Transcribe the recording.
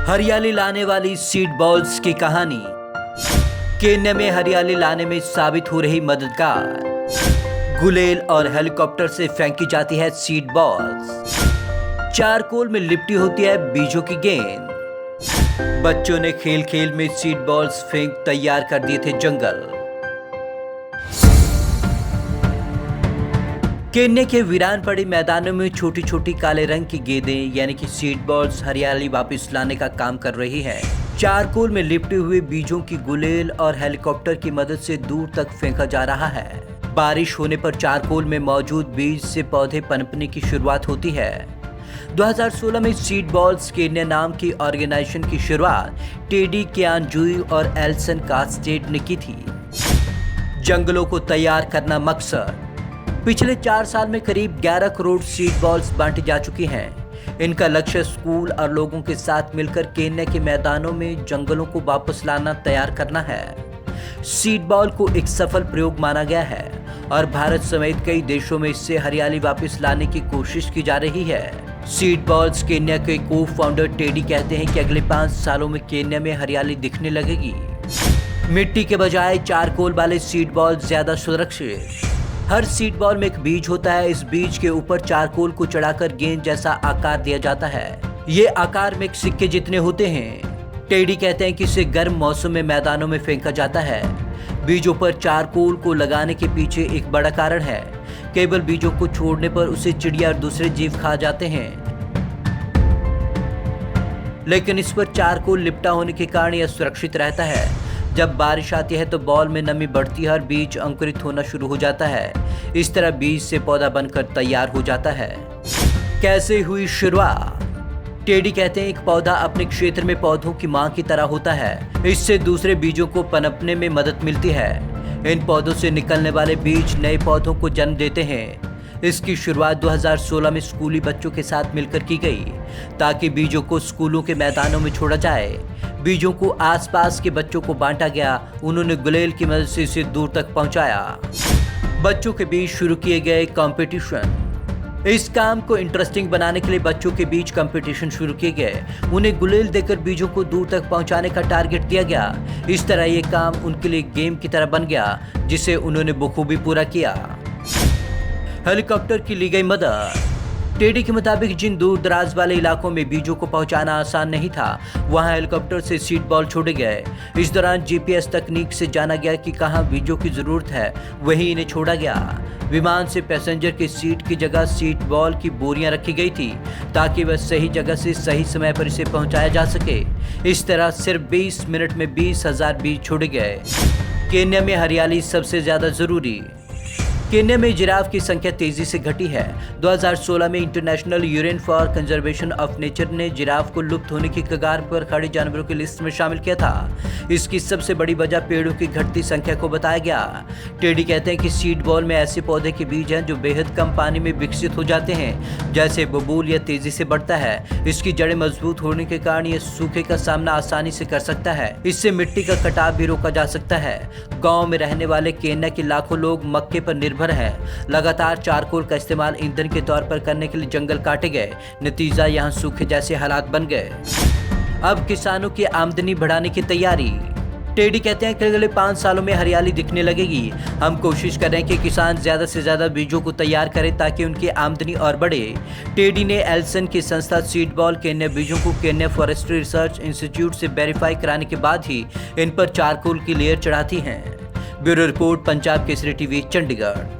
हरियाली लाने वाली सीड बॉल्स की कहानी। केन्या में हरियाली लाने में साबित हो रही मददगार। गुलेल और हेलीकॉप्टर से फेंकी जाती है सीड बॉल्स। चारकोल में लिपटी होती है बीजों की गेंद। बच्चों ने खेल खेल में सीड बॉल्स फेंक तैयार कर दिए थे जंगल। केन्या के वीरान पड़े मैदानों में छोटी छोटी काले रंग की गेंदें यानी कि सीड बॉल्स हरियाली वापस लाने का काम कर रही है। चारकोल में लिपटे हुए बीजों की गुलेल और हेलीकॉप्टर की मदद से दूर तक फेंका जा रहा है। बारिश होने पर चारकोल में मौजूद बीज से पौधे पनपने की शुरुआत होती है। 2016 में सीड बॉल्स केन्या नाम की ऑर्गेनाइजेशन की शुरुआत टेडी कियानजुई और एल्सन कास्टेड ने की थी। जंगलों को तैयार करना मकसद। पिछले 4 साल में करीब 11 करोड़ सीड बॉल्स बांटी जा चुकी हैं। इनका लक्ष्य स्कूल और लोगों के साथ मिलकर केन्या के मैदानों में जंगलों को वापस लाना तैयार करना है। सीड बॉल को एक सफल प्रयोग माना गया है और भारत समेत कई देशों में इससे हरियाली वापस लाने की कोशिश की जा रही है। सीड बॉल्स केन्या के को फाउंडर टेडी कहते हैं कि अगले 5 सालों में केन्या में हरियाली दिखने लगेगी। मिट्टी के बजाय चारकोल वाले सीड बॉल ज्यादा सुरक्षित। हर सीड बॉल में एक बीज होता है। इस बीज के ऊपर चारकोल को चढ़ाकर गेंद जैसा आकार दिया जाता है। ये आकार में एक सिक्के जितने होते हैं। टेडी कहते हैं कि इसे गर्म मौसम में मैदानों में फेंका जाता है। बीजों पर चारकोल को लगाने के पीछे एक बड़ा कारण है। केवल बीजों को छोड़ने पर उसे चिड़िया और दूसरे जीव खा जाते हैं, लेकिन इस पर चारकोल लिपटा होने के कारण यह सुरक्षित रहता है। जब बारिश आती है तो बॉल में नमी बढ़ती है और बीज अंकुरित होना शुरू हो जाता है। इस तरह बीज से पौधा बनकर तैयार हो जाता है। कैसे हुई शुरुआत? टेडी कहते हैं एक पौधा अपने क्षेत्र में पौधों की मां की तरह होता है। इससे दूसरे बीजों को पनपने में मदद मिलती है। इन पौधों से निकलने वाले बीज नए पौधों को जन्म देते हैं। इसकी शुरुआत 2016 में स्कूली बच्चों के साथ मिलकर की गई ताकि बीजों को स्कूलों के मैदानों में छोड़ा जाए। बीजों को आसपास के बच्चों को बांटा गया। उन्होंने गुलेल की मदद से इसे दूर तक पहुंचाया। बच्चों के बीच शुरू किए गए कंपटीशन। इस काम को इंटरेस्टिंग बनाने के लिए बच्चों के बीच कंपटीशन शुरू किए गए। उन्हें गुलेल देकर बीजों को दूर तक पहुंचाने का टारगेट दिया गया। इस तरह ये काम उनके लिए गेम की तरह बन गया जिसे उन्होंने बखूबी पूरा किया। हेलीकॉप्टर की ली गई मदद। टेडी के मुताबिक जिन दूर दराज वाले इलाकों में बीजों को पहुंचाना आसान नहीं था, वहां हेलीकॉप्टर से सीड बॉल छोड़े गए। इस दौरान जीपीएस तकनीक से जाना गया कि कहां बीजों की जरूरत है, वहीं इन्हें छोड़ा गया। विमान से पैसेंजर की सीट की जगह सीड बॉल की बोरियां रखी गई थी ताकि वह सही जगह से सही समय पर इसे पहुंचाया जा सके। इस तरह सिर्फ 20 मिनट में 20,000 बीज छोड़े गए। केन्या में हरियाली सबसे ज्यादा जरूरी। केन्या में जिराफ की संख्या तेजी से घटी है। 2016 में international union for conservation of nature ने जिराफ को लुप्त होने की कगार पर खड़े जानवरों की लिस्ट में शामिल किया था। इसकी सबसे बड़ी वजह पेड़ों की घटती संख्या को बताया गया। टेडी कहते हैं कि सीड बॉल में ऐसे पौधे के बीज हैं जो बेहद कम पानी में विकसित हो जाते हैं। जैसे बबूल यह तेजी से बढ़ता है। इसकी जड़ें मजबूत होने के कारण यह सूखे का सामना आसानी से कर सकता है। इससे मिट्टी का कटाव भी रोका जा सकता है। गाँव में रहने वाले केन्या के लाखों लोग मक्के पर निर्भर है। लगातार चारकोल का इस्तेमाल ईंधन के तौर पर करने के लिए जंगल काटे गए। नतीजा यहाँ सूखे जैसे हालात बन गए। अब किसानों की आमदनी बढ़ाने की तैयारी। टेडी कहते हैं कि अगले 5 सालों में हरियाली दिखने लगेगी। हम कोशिश कर रहे हैं कि किसान ज्यादा से ज्यादा बीजों को तैयार करें ताकि उनकी आमदनी और बढ़े। टेडी ने एल्सन की संस्था सीड बॉल केन्या बीजों को केन्या फॉरेस्ट्री रिसर्च इंस्टीट्यूट से वेरीफाई कराने के बाद ही इन पर चारकोल की लेयर चढ़ाती हैं। Bureau report, Punjab Kesari TV, Chandigarh.